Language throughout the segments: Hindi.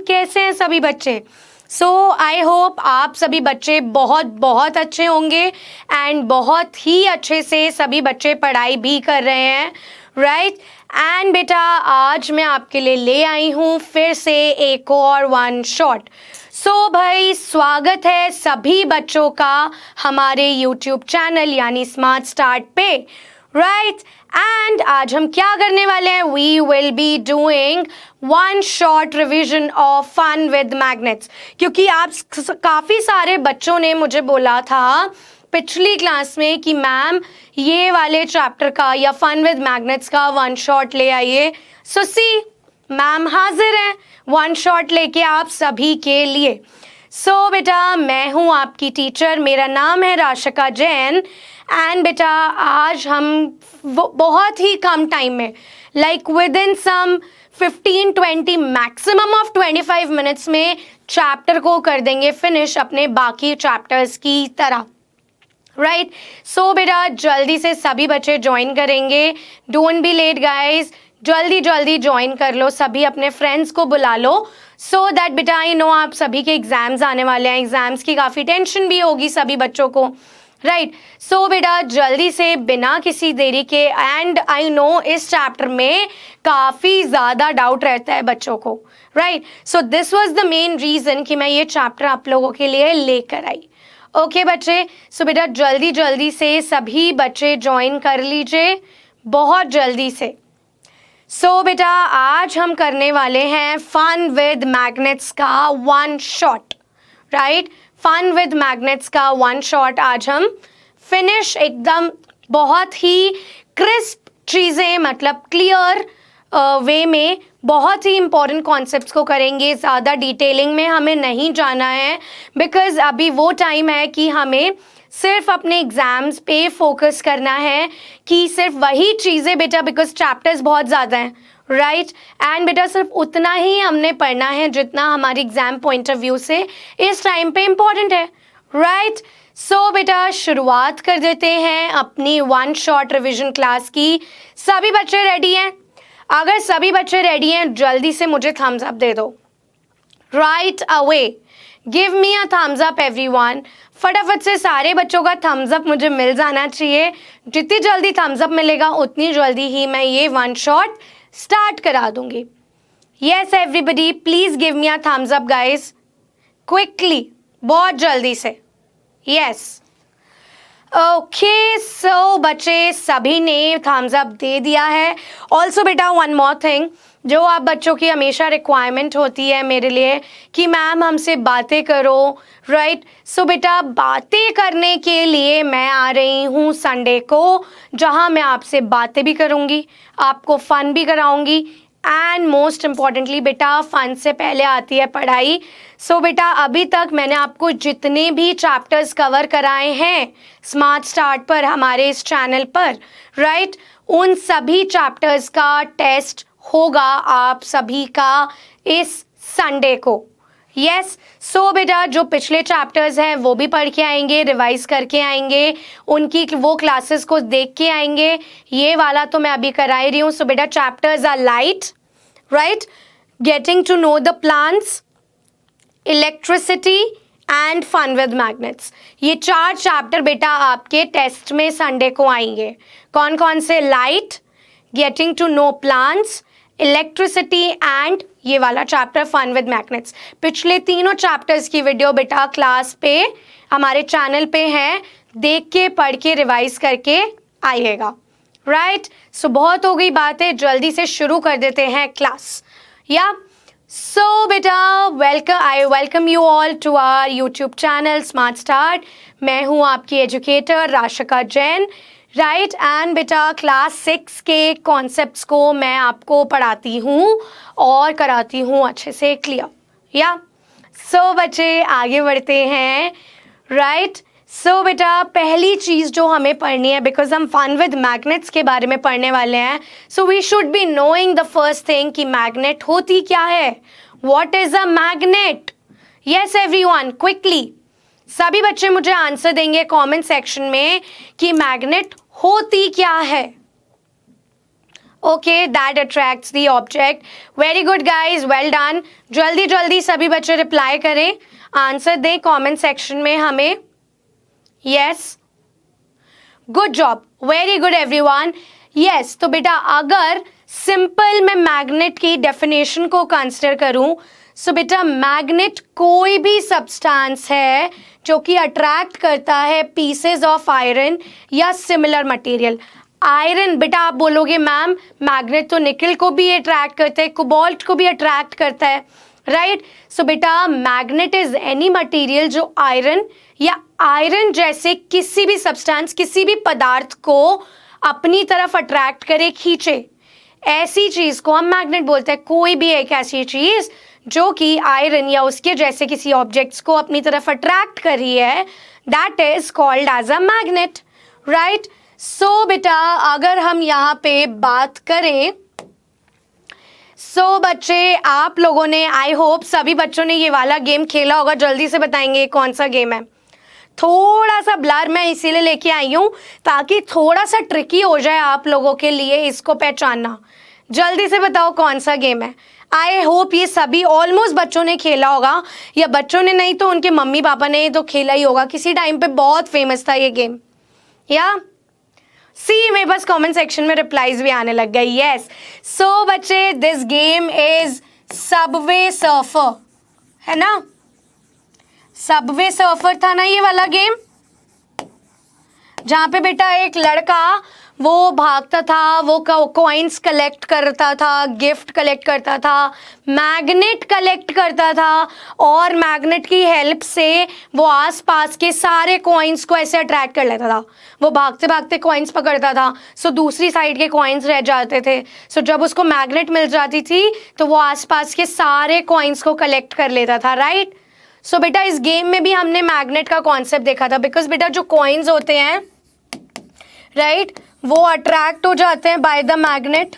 कैसे हैं सभी बच्चे? सो आई होप आप सभी बच्चे बहुत बहुत अच्छे होंगे एंड बहुत ही अच्छे से सभी बच्चे पढ़ाई भी कर रहे हैं, राइट? एंड बेटा आज मैं आपके लिए ले आई हूँ फिर से एक और वन शॉट। सो भाई स्वागत है सभी बच्चों का हमारे YouTube चैनल यानी स्मार्ट स्टार्ट पे, राइट? एंड आज हम क्या करने वाले हैं? We will be doing one short revision of fun with magnets, क्योंकि आप काफ़ी सारे बच्चों ने मुझे बोला था पिछली क्लास में कि मैम ये वाले चैप्टर का या फन विद मैग्नेट्स का वन शॉट ले आइए। सो सी मैम हाजिर है वन शॉट लेके आप सभी के लिए। सो बेटा मैं हूँ आपकी टीचर, मेरा नाम है राशिका जैन एंड बेटा आज हम बहुत ही कम टाइम में like within some 15-20 maximum of 25 minutes में चैप्टर को कर देंगे फिनिश अपने बाकी चैप्टर्स की तरह, राइट? सो बेटा जल्दी से सभी बच्चे ज्वाइन करेंगे, डोंट बी लेट गाइज, जल्दी जल्दी ज्वाइन कर लो, सभी अपने फ्रेंड्स को बुला लो सो दैट बेटा आई नो आप सभी के एग्जाम्स आने वाले हैं, एग्जाम्स की काफ़ी टेंशन भी होगी सभी बच्चों को, राइट? सो बेटा जल्दी से बिना किसी देरी के, एंड आई नो इस चैप्टर में काफ़ी ज़्यादा डाउट रहता है बच्चों को, right? So this was the main reason कि मैं ये चैप्टर आप लोगों के लिए लेकर आई। ओके बच्चे, सो बेटा जल्दी जल्दी से सभी बच्चे ज्वाइन कर लीजिए, बहुत जल्दी से। सो बेटा आज हम करने वाले हैं फन विद मैग्नेट्स का one shot, right? Fun with magnets का वन शॉट आज हम फिनिश एकदम बहुत ही क्रिस्प चीज़ें मतलब क्लियर वे में बहुत ही इम्पॉर्टेंट कॉन्सेप्ट्स को करेंगे, ज़्यादा डिटेलिंग में हमें नहीं जाना है बिकॉज़ अभी वो टाइम है कि हमें सिर्फ अपने एग्ज़ाम्स पे फोकस करना है कि सिर्फ वही चीज़ें बेटा, बिकॉज चैप्टर्स बहुत ज़्यादा हैं, राइट? एंड बेटा सिर्फ उतना ही हमने पढ़ना है जितना हमारी एग्ज़ाम पॉइंट ऑफ व्यू से इस टाइम पे इम्पॉर्टेंट है, राइट? सो बेटा शुरुआत कर देते हैं अपनी वन शॉट रिविजन क्लास की। सभी बच्चे रेडी हैं? अगर सभी बच्चे रेडी हैं जल्दी से मुझे थम्स अप दे दो, right away. Give me a thumbs up everyone. फटाफट से सारे बच्चों का थम्स अप मुझे मिल जाना चाहिए। जितनी जल्दी थम्स अप मिलेगा उतनी जल्दी ही मैं ये वन शॉट स्टार्ट करा दूंगी। Yes everybody please give me a thumbs up guys, quickly, बहुत जल्दी से। यस ओके, सो बच्चे सभी ने थम्स अप दे दिया है। ऑल्सो बेटा वन मोर थिंग, जो आप बच्चों की हमेशा रिक्वायरमेंट होती है मेरे लिए कि मैम हमसे बातें करो, राइट? सो बेटा बातें करने के लिए मैं आ रही हूँ संडे को, जहाँ मैं आपसे बातें भी करूँगी, आपको फ़न भी कराऊँगी एंड मोस्ट इम्पॉर्टेंटली बेटा फ़न से पहले आती है पढ़ाई। सो बेटा अभी तक मैंने आपको जितने भी चैप्टर्स कवर कराए हैं स्मार्ट स्टार्ट पर हमारे इस चैनल पर, राइट, उन सभी चैप्टर्स का टेस्ट होगा आप सभी का इस संडे को। यस सो बेटा जो पिछले चैप्टर्स हैं वो भी पढ़ के आएंगे, रिवाइज करके आएंगे, उनकी वो क्लासेस को देख के आएंगे। ये वाला तो मैं अभी करा ही रही हूँ। सो बेटा chapters are light, right? Getting to know the plants, electricity and fun with magnets, ये 4 चैप्टर बेटा आपके टेस्ट में संडे को आएंगे। कौन कौन से? Light, getting to know plants, electricity and ये वाला चैप्टर फन विद मैग्नेट्स। पिछले तीनों चैप्टर्स की वीडियो बेटा क्लास पे हमारे चैनल पे है, देख के पढ़ के रिवाइज करके आइएगा, राइट? सो बहुत हो गई बातें, जल्दी से शुरू कर देते हैं क्लास। या सो बेटा I welcome you all to our YouTube channel smart start. मैं हूँ आपकी educator Rashika Jain, right? And बेटा क्लास 6 के कॉन्सेप्ट्स को मैं आपको पढ़ाती हूँ और कराती हूँ अच्छे से क्लियर। या सो बच्चे आगे बढ़ते हैं, राइट? सो बेटा पहली चीज़ जो हमें पढ़नी है, बिकॉज हम फन विद मैग्नेट्स के बारे में पढ़ने वाले हैं, so we should be knowing the first thing कि मैग्नेट होती क्या है। What is a magnet? Yes everyone quickly सभी बच्चे मुझे आंसर देंगे कमेंट सेक्शन में कि मैग्नेट होती क्या है। Okay, that attracts the object. Very good guys, well done. जल्दी जल्दी सभी बच्चे रिप्लाई करें, आंसर दें कमेंट सेक्शन में हमें. Yes, good job, very good everyone. Yes, तो बेटा अगर सिंपल मैं मैग्नेट की डेफिनेशन को कंसिडर करूं, सो बेटा मैग्नेट कोई भी सब्सटेंस है जो कि अट्रैक्ट करता है पीसेज ऑफ आयरन या सिमिलर मटेरियल. आयरन, बेटा आप बोलोगे मैम मैग्नेट तो निकल को भी अट्रैक्ट करता है, कोबाल्ट को भी अट्रैक्ट करता है, राइट. सो बेटा मैग्नेट इज एनी मटेरियल जो आयरन या आयरन जैसे किसी भी सब्सटेंस, किसी भी पदार्थ को अपनी तरफ अट्रैक्ट करे, खींचे, ऐसी चीज को हम मैग्नेट बोलते हैं. कोई भी एक ऐसी चीज जो कि आयरन या उसके जैसे किसी ऑब्जेक्ट्स को अपनी तरफ अट्रैक्ट कर रही है, that is called as a magnet, right. So बेटा अगर हम यहाँ पे बात करें, सो बच्चे आप लोगों ने, आई होप सभी बच्चों ने ये वाला गेम खेला होगा. जल्दी से बताएंगे कौन सा गेम है. थोड़ा सा ब्लर मैं इसीलिए लेके आई हूँ ताकि थोड़ा सा ट्रिकी हो जाए आप लोगों के लिए इसको पहचानना. जल्दी से बताओ कौन सा गेम है. आई होप ये सभी ऑलमोस्ट बच्चों ने खेला होगा, या बच्चों ने नहीं तो उनके मम्मी पापा ने तो खेला ही होगा. किसी टाइम पे बहुत फेमस था ये गेम. या सी, मेरे पास कमेंट सेक्शन में रिप्लाईज भी आने लग गई. यस, सो बच्चे this game is Subway surfer, है ना. सबवे सर्फर था ना ये वाला गेम, जहाँ पे बेटा एक लड़का वो भागता था, वो कॉइन्स कलेक्ट करता था, गिफ्ट कलेक्ट करता था, मैग्नेट कलेक्ट करता था, और मैग्नेट की हेल्प से वो आसपास के सारे कॉइन्स को ऐसे अट्रैक्ट कर लेता था. वो भागते भागते कॉइन्स पकड़ता था, सो दूसरी साइड के कॉइन्स रह जाते थे. सो जब उसको मैग्नेट मिल जाती थी तो वो आसपास के सारे कॉइन्स को कलेक्ट कर लेता था, राइट. सो बेटा इस गेम में भी हमने मैग्नेट का कॉन्सेप्ट देखा था, बिकॉज बेटा जो कॉइन्स होते हैं, राइट, वो अट्रैक्ट हो जाते हैं बाय द मैग्नेट,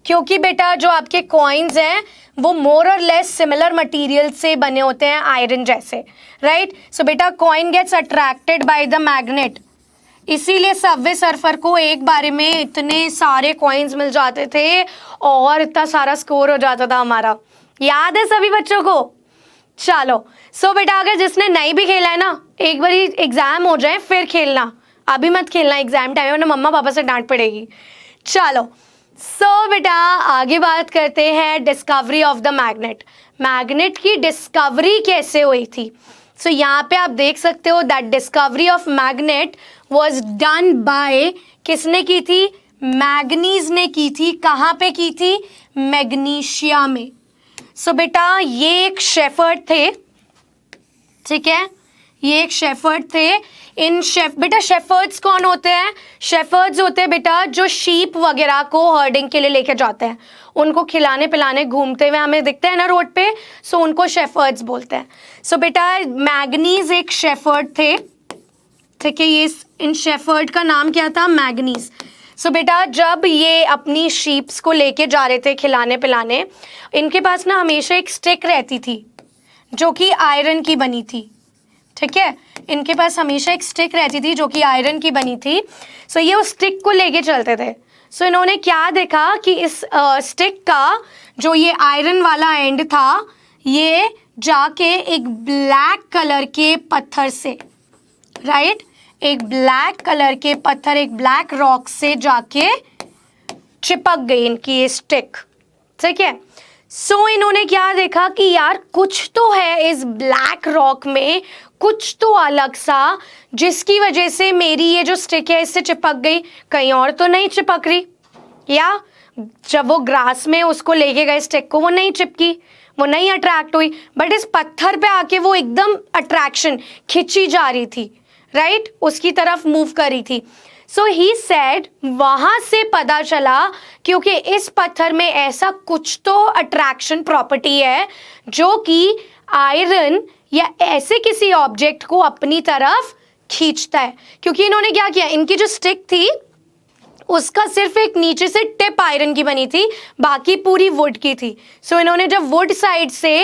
क्योंकि बेटा जो आपके कॉइन्स हैं वो मोर और लेस सिमिलर मटेरियल से बने होते हैं, आयरन जैसे, राइट. सो बेटा coin gets attracted by the magnet, इसीलिए सबवे सर्फर को एक बारे में इतने सारे कॉइन्स मिल जाते थे और इतना सारा स्कोर हो जाता था हमारा. याद है सभी बच्चों को. चलो, सो बेटा अगर जिसने नहीं भी खेला है ना, एक बार एग्जाम हो जाए फिर खेलना, अभी मत खेलना एग्जाम टाइम में, मम्मा पापा से डांट पड़ेगी. चलो, सो बेटा आगे बात करते हैं discovery of the magnet. Magnet की डिस्कवरी कैसे हुई थी. सो यहाँ पे आप देख सकते हो that discovery of magnet was done by, किसने की थी, मैग्नीज ने की थी. कहाँ पे की थी, मैग्नीशिया में. सो बेटा ये एक शेफर्ड थे, ठीक है, ये एक शेफर्ड थे. बेटा शेफर्ड्स कौन होते हैं, शेफर्ड्स होते हैं बेटा जो शीप वगैरह को हर्डिंग के लिए लेके जाते हैं, उनको खिलाने पिलाने घूमते हुए हमें दिखते हैं ना रोड पे, सो उनको शेफर्ड्स बोलते हैं. सो बेटा मैग्नीज एक शेफर्ड थे, ठीक है, ये इन शेफर्ड का नाम क्या था, मैग्नीज. सो बेटा जब ये अपनी शीप्स को लेके जा रहे थे खिलाने पिलाने, इनके पास ना हमेशा एक स्टिक रहती थी जो कि आयरन की बनी थी, ठीक है, इनके पास हमेशा एक स्टिक रहती थी जो कि आयरन की बनी थी. सो ये उस स्टिक को लेके चलते थे. सो इन्होंने क्या देखा कि इस स्टिक का जो ये आयरन वाला एंड था, ये जाके एक ब्लैक कलर के पत्थर से, राइट, एक ब्लैक कलर के पत्थर, एक ब्लैक रॉक से जाके चिपक गई इनकी ये स्टिक, ठीक है. सो इन्होंने क्या देखा कि यार कुछ तो है इस ब्लैक रॉक में, कुछ तो अलग सा, जिसकी वजह से मेरी ये जो स्टिक है इससे चिपक गई, कहीं और तो नहीं चिपक रही. या जब वो ग्रास में उसको लेके गए स्टिक को, वो नहीं चिपकी, वो नहीं अट्रैक्ट हुई, बट इस पत्थर पे आके वो एकदम अट्रैक्शन खिंची जा रही थी, राइट, उसकी तरफ मूव करी थी. सो ही सेड, वहां से पता चला क्योंकि इस पत्थर में ऐसा कुछ तो अट्रैक्शन प्रॉपर्टी है जो कि आयरन या ऐसे किसी ऑब्जेक्ट को अपनी तरफ खींचता है. क्योंकि इन्होंने क्या किया, इनकी जो स्टिक थी उसका सिर्फ एक नीचे से टिप आयरन की बनी थी, बाकी पूरी वुड की थी. सो इन्होंने जब वुड साइड से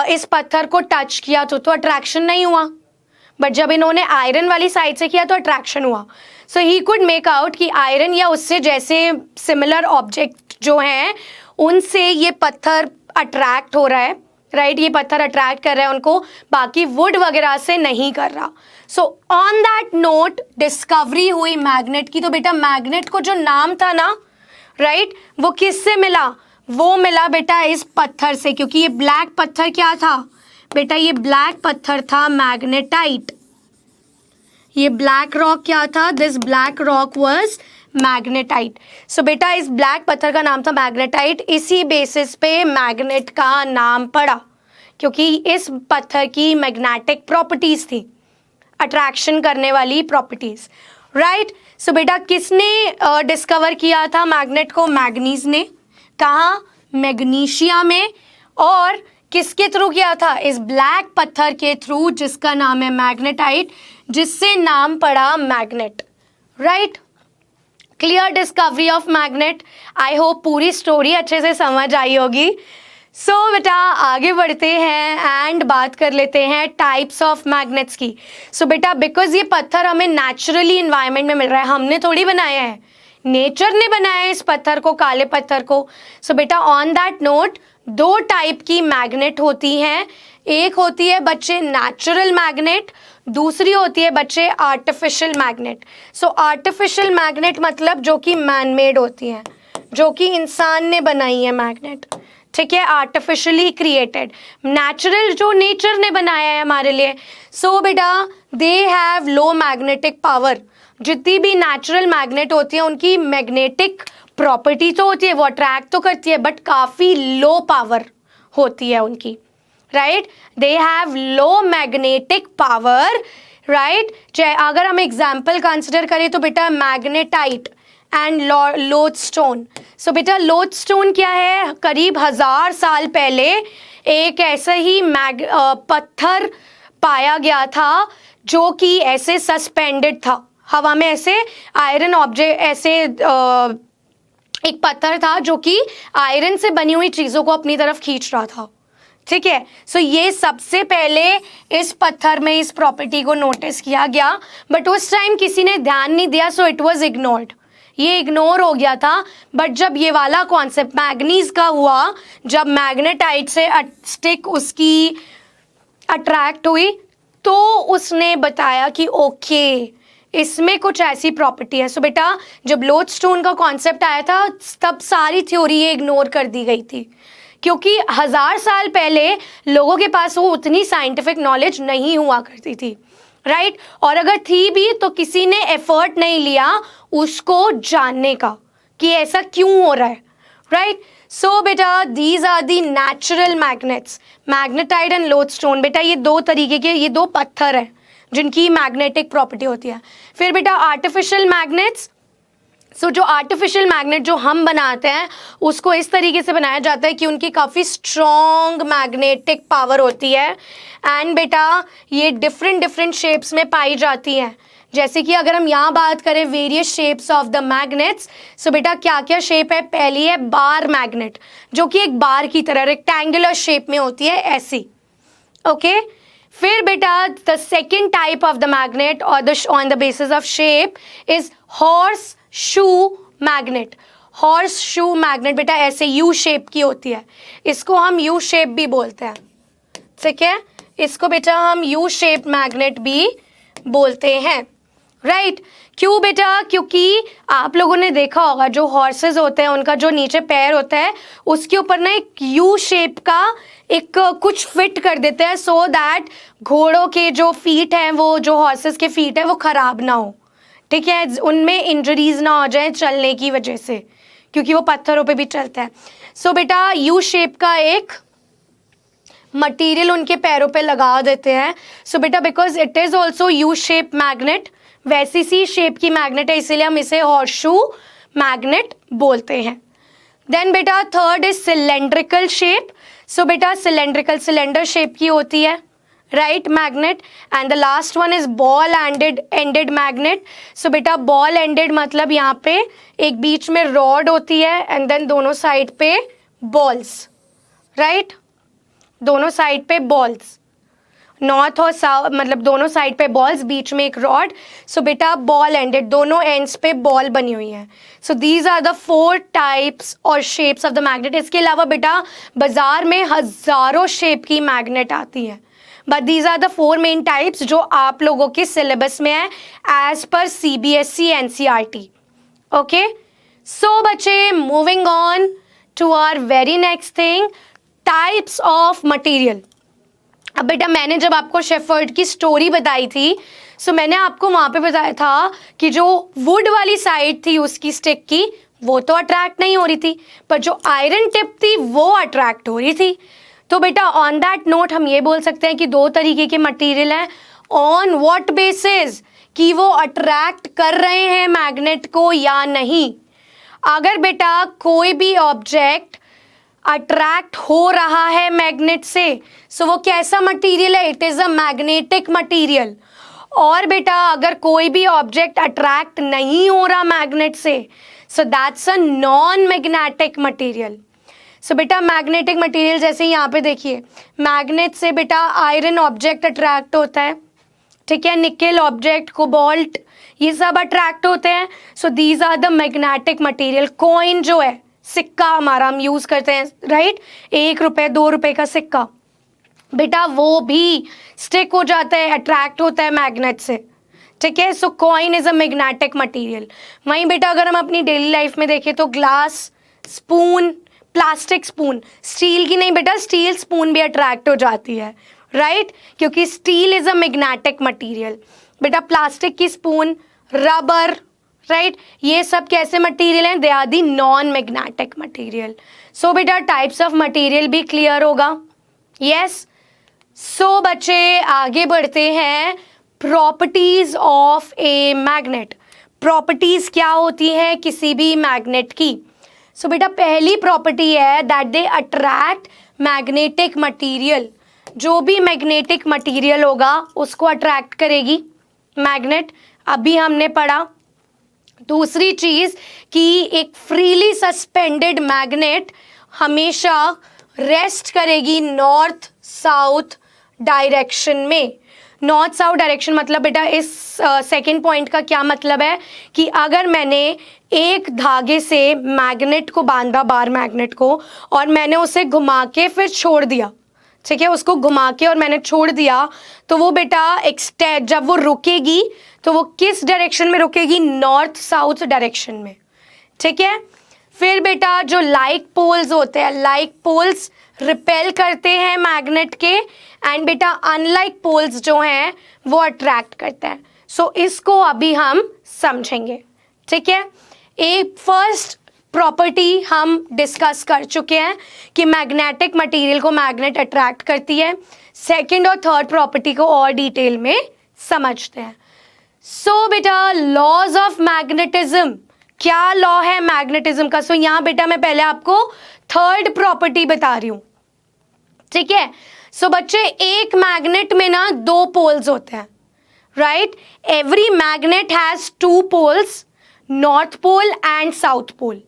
इस पत्थर को टच किया तो अट्रैक्शन नहीं हुआ, बट जब इन्होंने आयरन वाली साइड से किया तो अट्रैक्शन हुआ. सो ही कुड मेक आउट कि आयरन या उससे जैसे सिमिलर ऑब्जेक्ट जो हैं उनसे ये पत्थर अट्रैक्ट हो रहा है, राइट. ये पत्थर अट्रैक्ट कर रहा है उनको, बाकी वुड वगैरह से नहीं कर रहा. So on that note discovery हुई मैग्नेट की. तो बेटा मैग्नेट को जो नाम था ना, राइट, वो किससे मिला? वो मिला बेटा इस पत्थर से, क्योंकि ये ब्लैक पत्थर क्या था बेटा? ये ब्लैक पत्थर था मैग्नेटाइट. ये ब्लैक रॉक क्या था? This black rock was magnetite. So बेटा इस ब्लैक पत्थर का नाम था मैग्नेटाइट. इसी बेसिस पे मैग्नेट का नाम पड़ा, क्योंकि इस पत्थर की मैग्नेटिक प्रॉपर्टीज थी, अट्रैक्शन करने वाली प्रॉपर्टीज, राइट. सो बेटा किसने डिस्कवर किया था मैग्नेट को? मैग्नीज ने. कहाँ? मैग्नीशिया में. और किसके थ्रू किया था? इस ब्लैक पत्थर के थ्रू, जिसका नाम है मैग्नेटाइट, जिससे नाम पड़ा magnet, right. Clear discovery of magnet. I hope पूरी स्टोरी अच्छे से समझ आई होगी. सो बेटा आगे बढ़ते हैं एंड बात कर लेते हैं टाइप्स ऑफ मैग्नेट्स की. सो बेटा बिकॉज ये पत्थर हमें नेचुरली इन्वायरमेंट में मिल रहा है, हमने थोड़ी बनाया है, नेचर ने बनाया है इस पत्थर को, काले पत्थर को. सो बेटा ऑन दैट नोट दो टाइप की मैग्नेट होती हैं. एक होती है बच्चे नेचुरल मैग्नेट, दूसरी होती है बच्चे आर्टिफिशियल मैग्नेट. सो आर्टिफिशियल मैग्नेट मतलब जो कि मैन मेड होती हैं, जो कि इंसान ने बनाई है मैग्नेट, ठीक है, आर्टिफिशियली क्रिएटेड. नेचुरल जो नेचर ने बनाया है हमारे लिए. सो बेटा they have low magnetic power. जितनी भी नेचुरल मैग्नेट होती है उनकी मैग्नेटिक प्रॉपर्टी तो होती है, वो अट्रैक्ट तो करती है, बट काफ़ी लो पावर होती है उनकी, right. They have low magnetic power, right. अगर हम एग्जाम्पल कंसिडर करें तो बेटा मैग्नेटाइट एंड लोडस्टोन. सो बेटा लोडस्टोन क्या है? करीब 1000 साल पहले एक ऐसा ही पत्थर पाया गया था जो कि ऐसे सस्पेंडेड था हवा में, ऐसे आयरन ऑब्जेक्ट, ऐसे एक पत्थर था जो कि आयरन से बनी हुई चीज़ों को अपनी तरफ खींच रहा था, ठीक है. सो ये सबसे पहले इस पत्थर में इस प्रॉपर्टी को नोटिस किया गया, बट उस टाइम किसी ने ध्यान नहीं दिया, सो इट वाज इग्नोर्ड. ये इग्नोर हो गया था. बट जब ये वाला कॉन्सेप्ट मैग्नीज का हुआ, जब मैग्नेटाइट से स्टिक उसकी अट्रैक्ट हुई, तो उसने बताया कि ओके इसमें कुछ ऐसी प्रॉपर्टी है. सो बेटा जब लोडस्टोन का कॉन्सेप्ट आया था तब सारी थ्योरी ये इग्नोर कर दी गई थी, क्योंकि 1000 साल पहले लोगों के पास वो उतनी साइंटिफिक नॉलेज नहीं हुआ करती थी, राइट. और अगर थी भी तो किसी ने एफर्ट नहीं लिया उसको जानने का कि ऐसा क्यों हो रहा है, राइट. सो बेटा these are the natural magnets, magnetite and lodestone. बेटा ये दो तरीके के, ये दो पत्थर हैं जिनकी मैग्नेटिक प्रॉपर्टी होती है. फिर बेटा आर्टिफिशियल मैग्नेट्स. सो जो आर्टिफिशियल मैग्नेट जो हम बनाते हैं उसको इस तरीके से बनाया जाता है कि उनकी काफ़ी स्ट्रॉन्ग मैग्नेटिक पावर होती है. एंड बेटा ये डिफरेंट शेप्स में पाई जाती हैं. जैसे कि अगर हम यहाँ बात करें various shapes of the magnets, so बेटा क्या क्या शेप है? पहली है बार मैग्नेट, जो कि एक बार की तरह रेक्टेंगुलर शेप में होती है, ऐसी, ओके. फिर बेटा the second type of the magnet और on the basis of shape is horseshoe magnet. Horseshoe magnet बेटा ऐसे यू शेप की होती है, इसको हम यू शेप भी बोलते हैं, ठीक है. इसको बेटा हम यू शेप मैग्नेट भी बोलते हैं, राइट. क्यों बेटा? क्योंकि आप लोगों ने देखा होगा जो हॉर्सेस होते हैं उनका जो नीचे पैर होता है उसके ऊपर ना एक यू शेप का एक कुछ फिट कर देते हैं, सो दैट घोड़ों के जो फीट हैं, वो जो हॉर्सेस के फीट हैं वो ख़राब ना हो, ठीक है, उनमें इंजरीज ना हो जाए चलने की वजह से, क्योंकि वो पत्थरों पे भी चलता है. सो बेटा यू शेप का एक मटेरियल उनके पैरों पे लगा देते हैं. सो बेटा because it is also U shape magnet, वैसी सी शेप की मैग्नेट है, इसीलिए हम इसे हॉर्सशू मैग्नेट बोलते हैं. देन बेटा third is cylindrical shape. So बेटा सिलेंड्रिकल सिलेंडर शेप की होती है, right, magnet. And the last one is ball ended magnet. So बेटा बॉल एंडेड मतलब यहाँ पे एक बीच में रॉड होती है एंड देन दोनों साइड पे बॉल्स, राइट, दोनों साइड पे बॉल्स. नॉर्थ और साउथ मतलब दोनों साइड पे बॉल्स, बीच में एक रॉड. सो बेटा बॉल एंडेड, दोनों एंड्स पे बॉल बनी हुई है. So these are the 4 types और शेप्स ऑफ द मैग्नेट. इसके अलावा बेटा बाजार में हजारों शेप की मैग्नेट आती है, but these are the 4 main types जो आप लोगों के सिलेबस में है as per CBSE NCERT. Okay, so बच्चे moving on to our very next thing, types of material. अब बेटा मैंने जब आपको शेफर्ड की स्टोरी बताई थी, सो मैंने आपको वहाँ पे बताया था कि जो वुड वाली साइड थी उसकी स्टिक की, वो तो अट्रैक्ट नहीं हो रही थी, पर जो आयरन टिप थी वो अट्रैक्ट हो रही थी. तो बेटा ऑन दैट नोट हम ये बोल सकते हैं कि 2 तरीके के मटेरियल हैं. ऑन व्हाट बेसिस, कि वो अट्रैक्ट कर रहे हैं मैग्नेट को या नहीं. अगर बेटा कोई भी ऑब्जेक्ट अट्रैक्ट हो रहा है मैग्नेट से, सो वो कैसा मटेरियल है? It is a magnetic material. और बेटा अगर कोई भी ऑब्जेक्ट अट्रैक्ट नहीं हो रहा मैग्नेट से, so that's a non magnetic material. So बेटा मैग्नेटिक मटेरियल जैसे यहाँ पे देखिए, मैग्नेट से बेटा आयरन ऑब्जेक्ट अट्रैक्ट होता है, ठीक है, निकेल ऑब्जेक्ट, कोबाल्ट, ये सब अट्रैक्ट होते हैं. So these are the magnetic material. Coin जो है, सिक्का हमारा हम यूज करते हैं, राइट, 1 रुपए 2 रुपए का सिक्का, बेटा वो भी स्टिक हो जाता है, अट्रैक्ट होता है मैग्नेट से, ठीक है. So coin is a magnetic material. वहीं बेटा अगर हम अपनी डेली लाइफ में देखें तो glass, spoon, plastic spoon, steel की नहीं बेटा, स्टील स्पून भी अट्रैक्ट हो जाती है, राइट, क्योंकि steel is a magnetic material. बेटा प्लास्टिक की स्पून, रबर, राइट, ये सब कैसे मटेरियल हैं? They are the non magnetic material. So बेटा टाइप्स ऑफ मटेरियल भी क्लियर होगा. यस, सो बच्चे आगे बढ़ते हैं. Properties of a magnet. Properties क्या होती हैं किसी भी मैग्नेट की? सो बेटा पहली प्रॉपर्टी है that they attract magnetic material. जो भी मैग्नेटिक मटेरियल होगा उसको अट्रैक्ट करेगी मैग्नेट, अभी हमने पढ़ा. दूसरी चीज कि एक फ्रीली सस्पेंडेड मैग्नेट हमेशा रेस्ट करेगी नॉर्थ साउथ डायरेक्शन में. नॉर्थ साउथ डायरेक्शन मतलब बेटा इस सेकंड पॉइंट का क्या मतलब है कि अगर मैंने एक धागे से मैग्नेट को बांधा, बार मैग्नेट को, और मैंने उसे घुमा के फिर छोड़ दिया, ठीक है, उसको घुमा के और मैंने छोड़ दिया, तो वो बेटा एक्सटेंड, जब वो रुकेगी तो वो किस डायरेक्शन में रुकेगी? नॉर्थ साउथ डायरेक्शन में, ठीक है. फिर बेटा जो लाइक पोल्स होते हैं, लाइक पोल्स रिपेल करते हैं मैग्नेट के, एंड बेटा अनलाइक पोल्स जो हैं वो अट्रैक्ट करते हैं. सो इसको अभी हम समझेंगे, ठीक है. एक फर्स्ट प्रॉपर्टी हम डिस्कस कर चुके हैं कि मैग्नेटिक मटेरियल को मैग्नेट अट्रैक्ट करती है. सेकंड और थर्ड प्रॉपर्टी को और डिटेल में समझते हैं. सो बेटा लॉज ऑफ मैग्नेटिज्म, क्या लॉ है मैग्नेटिज्म का? सो यहाँ बेटा मैं पहले आपको थर्ड प्रॉपर्टी बता रही हूँ, ठीक है. सो बच्चे एक मैग्नेट में ना 2 पोल्स होते हैं, right. Every magnet has 2 poles, north pole and south pole.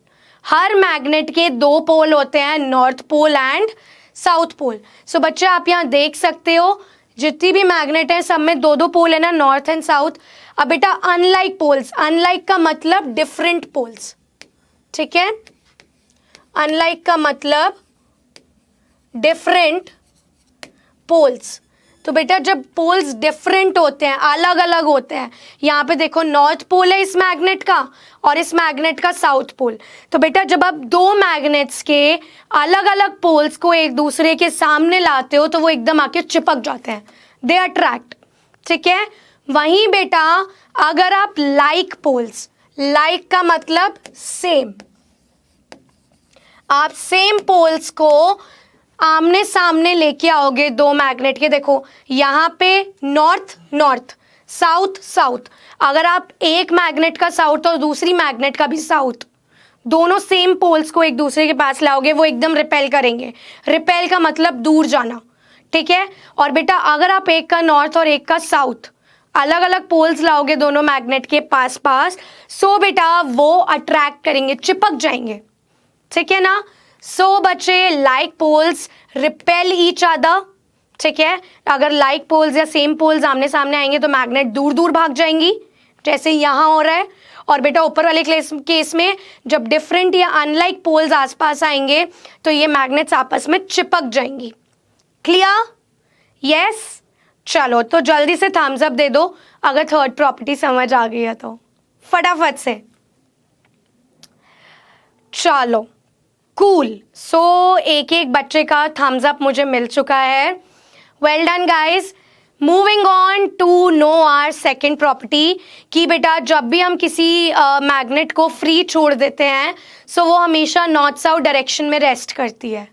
हर मैग्नेट के 2 पोल होते हैं, north pole and south pole. So बच्चे आप यहाँ देख सकते हो जितनी भी मैग्नेट है सब में 2-2 पोल है ना, नॉर्थ एंड साउथ. अब बेटा अनलाइक पोल्स, अनलाइक का मतलब डिफरेंट पोल्स, ठीक है. अनलाइक का मतलब डिफरेंट पोल्स. तो बेटा जब पोल्स डिफरेंट होते हैं, अलग अलग होते हैं, यहाँ पे देखो नॉर्थ पोल है इस मैग्नेट का और इस मैग्नेट का साउथ पोल. तो बेटा जब आप 2 मैग्नेट्स के अलग अलग पोल्स को एक दूसरे के सामने लाते हो तो वो एकदम आके चिपक जाते हैं, दे अट्रैक्ट, ठीक है. वहीं बेटा अगर आप लाइक पोल्स, लाइक का मतलब सेम, आप सेम पोल्स को आमने सामने लेके आओगे 2 मैग्नेट के, देखो यहाँ पे नॉर्थ नॉर्थ, साउथ साउथ. अगर आप एक मैग्नेट का साउथ और दूसरी मैग्नेट का भी साउथ, दोनों सेम पोल्स को एक दूसरे के पास लाओगे, वो एकदम रिपेल करेंगे. रिपेल का मतलब दूर जाना, ठीक है. और बेटा अगर आप एक का नॉर्थ और एक का साउथ, अलग अलग पोल्स लाओगे दोनों मैग्नेट के पास पास, सो बेटा वो अट्रैक्ट करेंगे, चिपक जाएंगे, ठीक है ना. सो बच्चे like poles repel each other, ठीक है, अगर लाइक पोल्स या सेम पोल्स आमने सामने आएंगे तो मैग्नेट दूर दूर भाग जाएंगी, जैसे यहाँ हो रहा है। और बेटा ऊपर वाले केस में जब डिफरेंट या अनलाइक पोल्स आसपास आएंगे तो ये मैग्नेट्स आपस में चिपक जाएंगी। क्लियर? यस। चलो तो जल्दी से थम्स अप दे दो अगर थर्ड प्रॉपर्टी समझ आ गई है तो, फटाफट से। चलो कूल। सो एक एक बच्चे का थम्स अप मुझे मिल चुका है। Well done guys. Moving on to know our second property कि बेटा जब भी हम किसी मैग्नेट को फ्री छोड़ देते हैं सो वो हमेशा नॉर्थ साउथ डायरेक्शन में रेस्ट करती है।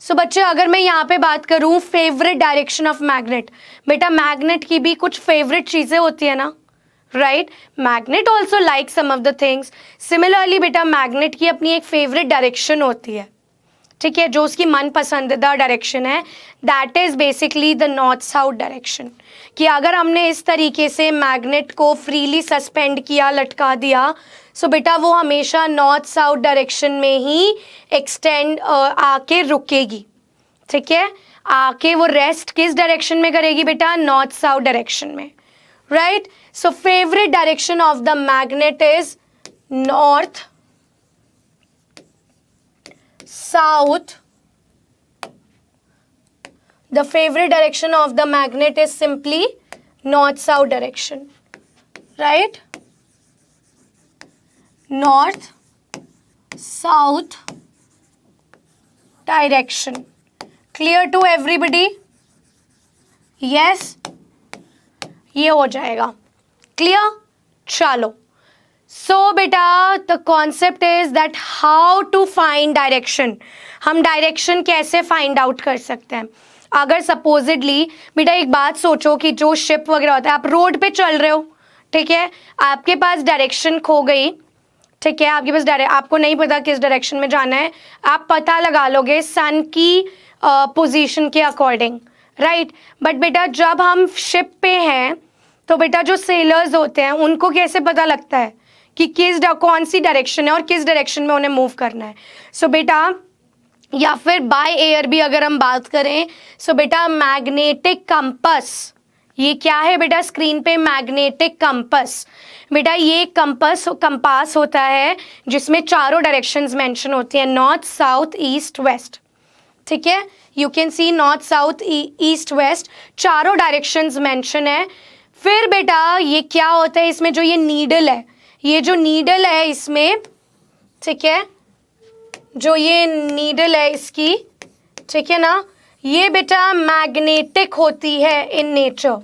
सो बच्चे अगर मैं यहाँ पे बात करूँ फेवरेट डायरेक्शन ऑफ मैग्नेट, बेटा मैग्नेट की भी कुछ फेवरेट चीज़ें होती है ना, right? Magnet also like some of the things. Similarly बेटा मैग्नेट की अपनी एक फेवरेट डायरेक्शन होती है, ठीक है, जो उसकी मन पसंदीदा डायरेक्शन है, that is basically the north south direction. कि अगर हमने इस तरीके से मैग्नेट को फ्रीली सस्पेंड किया, लटका दिया, सो बेटा वो हमेशा नॉर्थ साउथ डायरेक्शन में ही एक्सटेंड आके रुकेगी, ठीक है, आके वो रेस्ट किस डायरेक्शन में करेगी बेटा? नॉर्थ साउथ डायरेक्शन में, right? So favourite direction of the magnet is north south. The favorite direction of the magnet is simply north south direction, right? North south direction. Clear to everybody? Yes, ये हो जाएगा। Clear? चलो। सो बेटा the concept is that how to find direction. हम डायरेक्शन कैसे फाइंड आउट कर सकते हैं? अगर सपोजिडली बेटा एक बात सोचो कि जो शिप वगैरह होता है, आप रोड पे चल रहे हो, ठीक है, आपके पास डायरेक्शन खो गई, ठीक है, आपके पास आपको नहीं पता किस डायरेक्शन में जाना है, आप पता लगा लोगे सन की पोजीशन के अकॉर्डिंग, राइट? बट बेटा जब हम शिप पे हैं तो बेटा जो सेलर्स होते हैं उनको कैसे पता लगता है कि कौन सी डायरेक्शन है और किस डायरेक्शन में उन्हें मूव करना है? सो बेटा या फिर बाय एयर भी अगर हम बात करें, सो बेटा मैग्नेटिक कंपस, ये क्या है बेटा स्क्रीन पे? Magnetic compass. बेटा ये कंपास होता है जिसमें चारों डायरेक्शंस मेंशन होती हैं, नॉर्थ साउथ ईस्ट वेस्ट, ठीक है, you can see north south east west, चारों डायरेक्शंस मेंशन है। फिर बेटा ये क्या होता है, इसमें जो ये नीडल है, ये जो नीडल है इसमें, ठीक है, जो ये नीडल है इसकी, ठीक है ना, ये बेटा मैग्नेटिक होती है इन नेचर,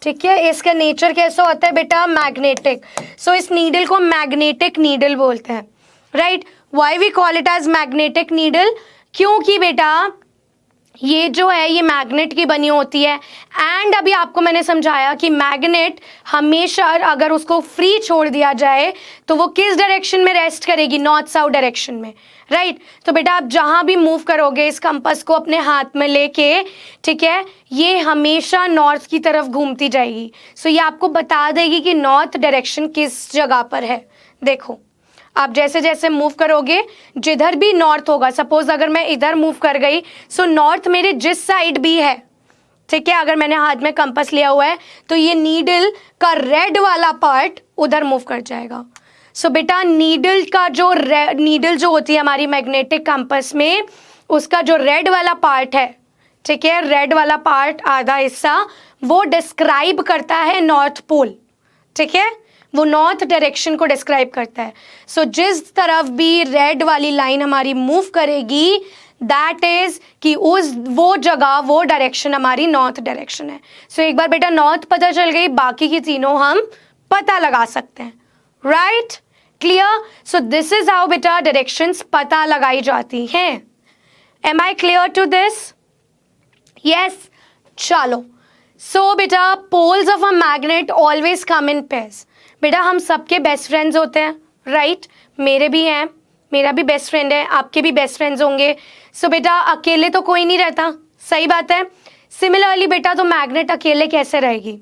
ठीक है, इसका नेचर कैसा होता है बेटा? मैग्नेटिक। सो इस नीडल को मैग्नेटिक नीडल बोलते हैं, right? Why we call it as magnetic needle? क्योंकि बेटा ये जो है ये मैग्नेट की बनी होती है। एंड अभी आपको मैंने समझाया कि मैग्नेट हमेशा अगर उसको फ्री छोड़ दिया जाए तो वो किस डायरेक्शन में रेस्ट करेगी? नॉर्थ साउथ डायरेक्शन में, राइट? तो बेटा आप जहाँ भी मूव करोगे इस कंपास को अपने हाथ में लेके, ठीक है, ये हमेशा नॉर्थ की तरफ घूमती जाएगी। सो ये आपको बता देगी कि नॉर्थ डायरेक्शन किस जगह पर है। देखो आप जैसे जैसे मूव करोगे जिधर भी नॉर्थ होगा, सपोज अगर मैं इधर मूव कर गई, सो नॉर्थ मेरे जिस साइड भी है, ठीक है, अगर मैंने हाथ में कंपास लिया हुआ है तो ये नीडल का रेड वाला पार्ट उधर मूव कर जाएगा। सो बेटा नीडल का जो नीडल जो होती है हमारी मैग्नेटिक कंपास में, उसका जो रेड वाला पार्ट है, ठीक है, रेड वाला पार्ट आधा हिस्सा वो डिस्क्राइब करता है नॉर्थ पोल, ठीक है, वो नॉर्थ डायरेक्शन को डिस्क्राइब करता है। सो जिस तरफ भी रेड वाली लाइन हमारी मूव करेगी दैट इज कि वो जगह वो डायरेक्शन हमारी नॉर्थ डायरेक्शन है। सो एक बार बेटा नॉर्थ पता चल गई, बाकी की तीनों हम पता लगा सकते हैं, right? Clear? So this is how बेटा डायरेक्शंस पता लगाई जाती हैं। Am I clear to this? Yes. चलो सो बेटा poles of a magnet always come in pairs. बेटा हम सबके बेस्ट फ्रेंड्स होते हैं, राइट? मेरे भी हैं, मेरा भी बेस्ट फ्रेंड है, आपके भी बेस्ट फ्रेंड्स होंगे। सो बेटा अकेले तो कोई नहीं रहता, सही बात है। सिमिलरली बेटा तो मैग्नेट अकेले कैसे रहेगी?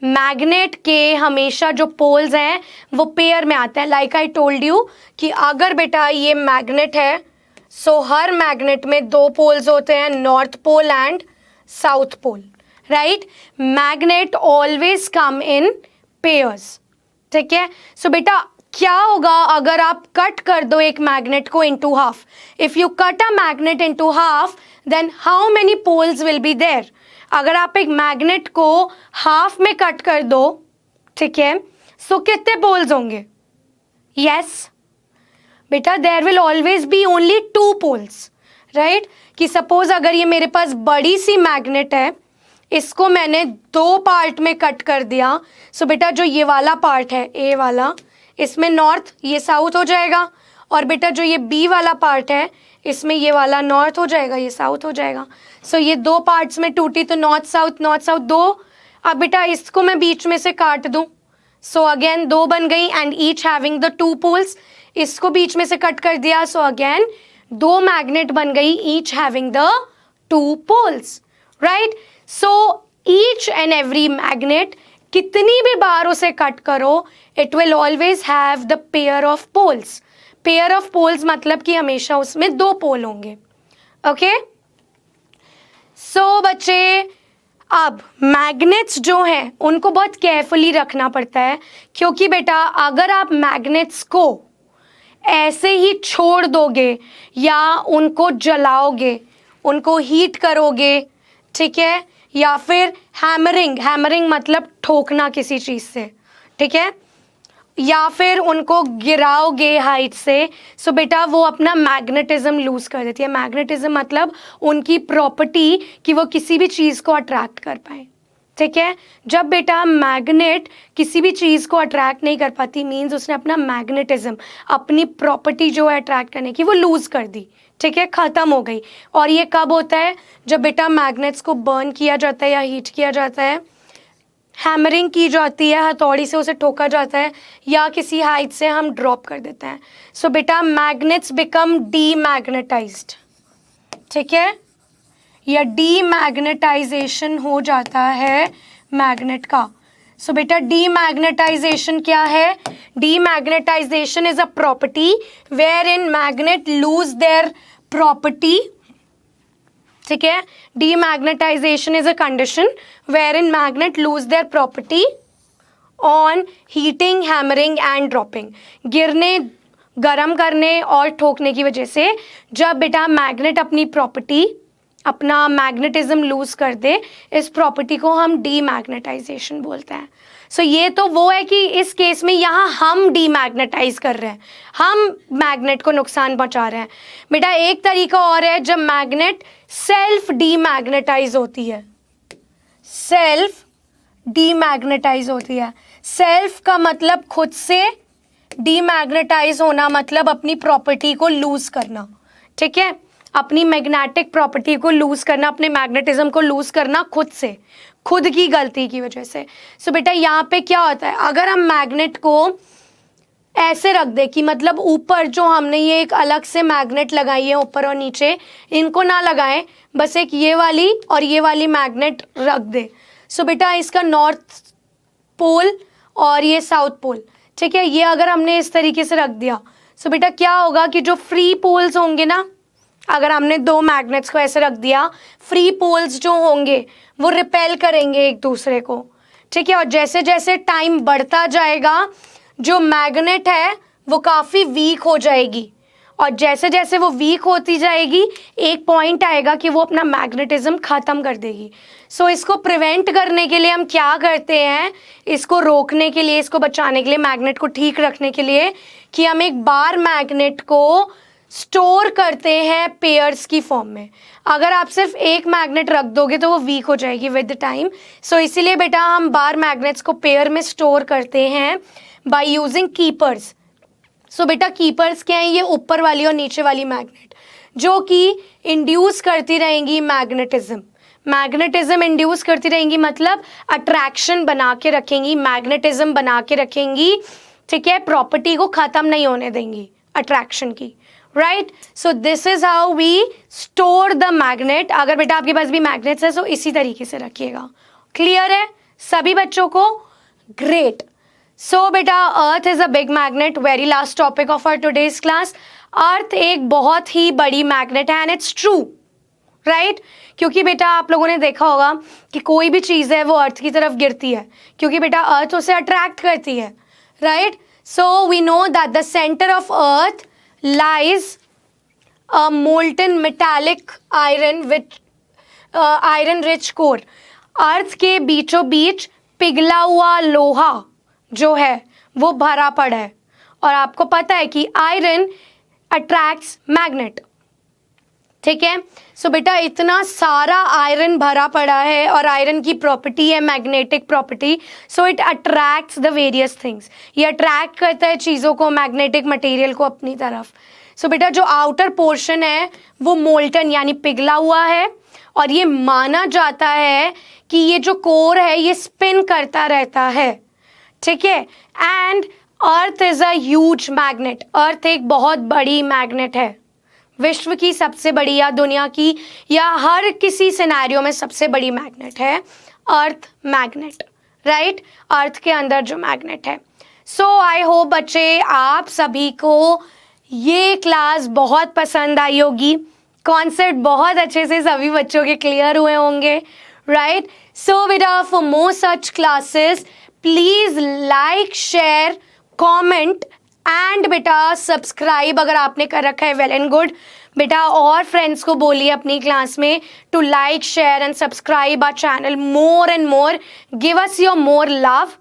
मैग्नेट के हमेशा जो पोल्स हैं वो पेयर में आते हैं। लाइक आई टोल्ड यू कि अगर बेटा ये मैग्नेट है, सो हर मैग्नेट में दो पोल्स होते हैं, north pole and south pole, right. Magnet always come in pairs, ठीक है। सो बेटा क्या होगा अगर आप कट कर दो एक मैग्नेट को into half? If you cut a magnet into half then how many poles will be there? अगर आप एक मैग्नेट को हाफ में कट कर दो, ठीक है, सो कितने पोल्स होंगे? यस बेटा, there will always be only 2 poles, right. कि सपोज अगर ये मेरे पास बड़ी सी मैग्नेट है, इसको मैंने 2 पार्ट में कट कर दिया। सो बेटा जो ये वाला पार्ट है ए वाला, इसमें नॉर्थ, ये साउथ हो जाएगा। और बेटा जो ये बी वाला पार्ट है, इसमें ये वाला नॉर्थ हो जाएगा, ये साउथ हो जाएगा। सो ये 2 पार्ट्स में टूटी तो नॉर्थ साउथ 2। अब बेटा इसको मैं बीच में से काट दूं, सो अगेन 2 बन गई and each having the 2 poles. इसको बीच में से कट कर दिया, सो अगेन 2 मैग्नेट बन गई, each having the 2 poles, right. So each and every magnet, कितनी भी बार उसे कट करो, it will always have the pair of poles. Pair of poles मतलब कि हमेशा उसमें 2 पोल होंगे, ओके। सो बच्चे अब मैग्नेट्स जो हैं उनको बहुत केयरफुली रखना पड़ता है, क्योंकि बेटा अगर आप मैग्नेट्स को ऐसे ही छोड़ दोगे या उनको जलाओगे, उनको हीट करोगे, ठीक है, या फिर हैमरिंग मतलब ठोकना किसी चीज़ से, ठीक है, या फिर उनको गिराओगे हाइट से, सो बेटा वो अपना मैग्नेटिज्म लूज कर देती है। मैग्नेटिज्म मतलब उनकी प्रॉपर्टी कि वो किसी भी चीज़ को अट्रैक्ट कर पाए, ठीक है। जब बेटा मैग्नेट किसी भी चीज़ को अट्रैक्ट नहीं कर पाती, मीन्स उसने अपना मैग्नेटिज्म, अपनी प्रॉपर्टी जो है अट्रैक्ट करने की, वो लूज कर दी, ठीक है, ख़त्म हो गई। और ये कब होता है? जब बेटा मैग्नेट्स को बर्न किया जाता है या हीट किया जाता है, हैमरिंग की जाती है, हथौड़ी से उसे ठोका जाता है, या किसी हाइट से हम ड्रॉप कर देते हैं। सो बेटा मैग्नेट्स बिकम डीमैग्नेटाइज्ड, ठीक है, या डीमैग्नेटाइजेशन हो जाता है मैग्नेट का। सो बेटा डीमैग्नेटाइजेशन क्या है? Demagnetisation is a property where in magnet lose their property, ठीक है। Demagnetisation is a condition where in magnet lose their property on heating, hammering and dropping. गिरने, गर्म करने और ठोकने की वजह से जब बेटा मैग्नेट अपनी प्रॉपर्टी, अपना मैग्नेटिज्म लूज कर दे, इस प्रॉपर्टी को हम डीमैग्नेटाइजेशन बोलते हैं। सो ये तो वो है कि इस केस में यहाँ हम डीमैग्नेटाइज कर रहे हैं, हम मैग्नेट को नुकसान पहुँचा रहे हैं। बेटा एक तरीका और है जब मैग्नेट सेल्फ डीमैग्नेटाइज होती है, सेल्फ डीमैग्नेटाइज होती है। सेल्फ का मतलब खुद से, डीमैग्नेटाइज होना मतलब अपनी प्रॉपर्टी को लूज करना, ठीक है, अपनी मैग्नेटिक प्रॉपर्टी को लूज करना, अपने मैग्नेटिज्म को लूज करना खुद से, खुद की गलती की वजह से। सो बेटा यहाँ पे क्या होता है, अगर हम मैग्नेट को ऐसे रख दे कि मतलब ऊपर जो हमने ये एक अलग से मैग्नेट लगाई है, ऊपर और नीचे, इनको ना लगाएं, बस एक ये वाली और ये वाली मैग्नेट रख दे। सो बेटा इसका नॉर्थ पोल और ये साउथ पोल, ठीक है, ये अगर हमने इस तरीके से रख दिया, सो बेटा क्या होगा कि जो फ्री पोल्स होंगे ना, अगर हमने 2 मैग्नेट्स को ऐसे रख दिया, फ्री पोल्स जो होंगे वो रिपेल करेंगे एक दूसरे को, ठीक है। और जैसे जैसे टाइम बढ़ता जाएगा, जो मैग्नेट है वो काफ़ी वीक हो जाएगी, और जैसे जैसे वो वीक होती जाएगी, एक पॉइंट आएगा कि वो अपना मैग्नेटिज्म ख़त्म कर देगी। सो इसको प्रिवेंट करने के लिए हम क्या करते हैं, इसको रोकने के लिए, इसको बचाने के लिए, मैग्नेट को ठीक रखने के लिए, कि हम एक बार मैग्नेट को स्टोर करते हैं पेयर्स की फॉर्म में। अगर आप सिर्फ एक मैग्नेट रख दोगे तो वो वीक हो जाएगी विद द टाइम। सो इसीलिए बेटा हम बार मैग्नेट्स को पेयर में स्टोर करते हैं बाय यूजिंग कीपर्स। सो बेटा कीपर्स क्या है? ये ऊपर वाली और नीचे वाली मैग्नेट जो कि इंड्यूस करती रहेंगी मैग्नेटिज्म। मैग्नेटिज्म इंड्यूस करती रहेंगी मतलब अट्रैक्शन बना के रखेंगी, मैग्नेटिज्म बना के रखेंगी, ठीक है, प्रॉपर्टी को ख़त्म नहीं होने देंगी अट्रैक्शन की, right. So this is how we store the magnet. अगर बेटा आपके पास भी मैग्नेट्स है तो इसी तरीके से रखिएगा। क्लियर है सभी बच्चों को? ग्रेट। सो बेटा earth is a big magnet, very last topic of our today's class. Earth एक बहुत ही बड़ी मैग्नेट है एंड इट्स ट्रू, राइट क्योंकि बेटा आप लोगों ने देखा होगा कि कोई भी चीज़ है वो अर्थ की तरफ गिरती है, क्योंकि बेटा अर्थ उसे अट्रैक्ट करती है, right. So we know that the centre of earth lies a molten metallic iron which iron rich core. Earth के बीचों बीच पिघला हुआ लोहा जो है वो भरा पड़ा है, और आपको पता है कि आयरन अट्रैक्ट्स मैग्नेट. ठीक है. सो बेटा इतना सारा आयरन भरा पड़ा है, और आयरन की प्रॉपर्टी है magnetic property. So it attracts the various things. ये अट्रैक्ट करता है चीज़ों को, मैग्नेटिक मटेरियल को अपनी तरफ. सो बेटा जो आउटर पोर्शन है वो मोल्टन यानी पिघला हुआ है, और ये माना जाता है कि ये जो कोर है ये स्पिन करता रहता है. ठीक है. And earth is a huge magnet. Earth एक बहुत बड़ी मैग्नेट है, विश्व की सबसे बड़ी या दुनिया की या हर किसी सिनेरियो में सबसे बड़ी मैग्नेट है अर्थ मैग्नेट, राइट. अर्थ के अंदर जो मैग्नेट है. सो आई होप बच्चे आप सभी को ये क्लास बहुत पसंद आई होगी. कॉन्सेप्ट बहुत अच्छे से सभी बच्चों के क्लियर हुए होंगे, राइट. सो बेटा for more such classes please like share comment and बेटा सब्सक्राइब अगर आपने कर रखा है, वेल एंड गुड. बेटा और फ्रेंड्स को बोलिए अपनी क्लास में to like share and subscribe our channel more and more. Give us your more love.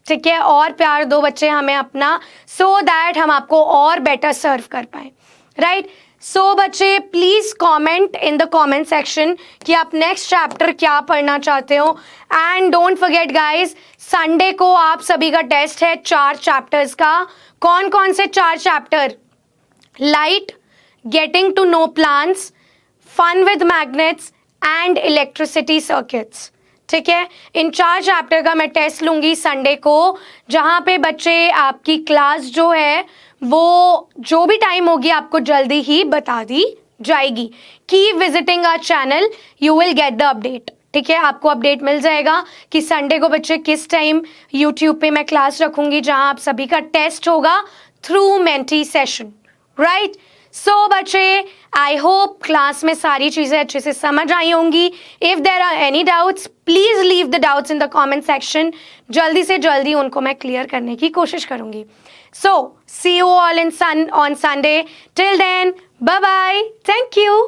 ठीक है. और प्यार दो बच्चे हमें अपना, सो दैट हम आपको और बेटर सर्व कर पाए, राइट. सो बच्चे please comment in the comment section कि आप नेक्स्ट चैप्टर क्या पढ़ना चाहते हो. And don't forget guys, Sunday को आप सभी का टेस्ट है 4 चैप्टर्स का. कौन कौन से 4 chapter? Light, getting to know plants, fun with magnets and electricity circuits. ठीक है. इन 4 चैप्टर का मैं टेस्ट लूंगी संडे को, जहाँ पे बच्चे आपकी क्लास जो है वो जो भी टाइम होगी आपको जल्दी ही बता दी जाएगी. Keep visiting our channel, you will get the update. ठीक है. आपको अपडेट मिल जाएगा कि संडे को बच्चे किस टाइम यूट्यूब पे मैं क्लास रखूंगी, जहां आप सभी का टेस्ट होगा थ्रू मेंटी सेशन, राइट. सो बच्चे आई होप क्लास में सारी चीज़ें अच्छे से समझ आई होंगी. If there are any doubts please leave the doubts in the comment section. जल्दी से जल्दी उनको मैं क्लियर करने की कोशिश करूंगी. So see you all in on Sunday. Till then bye bye. Thank you.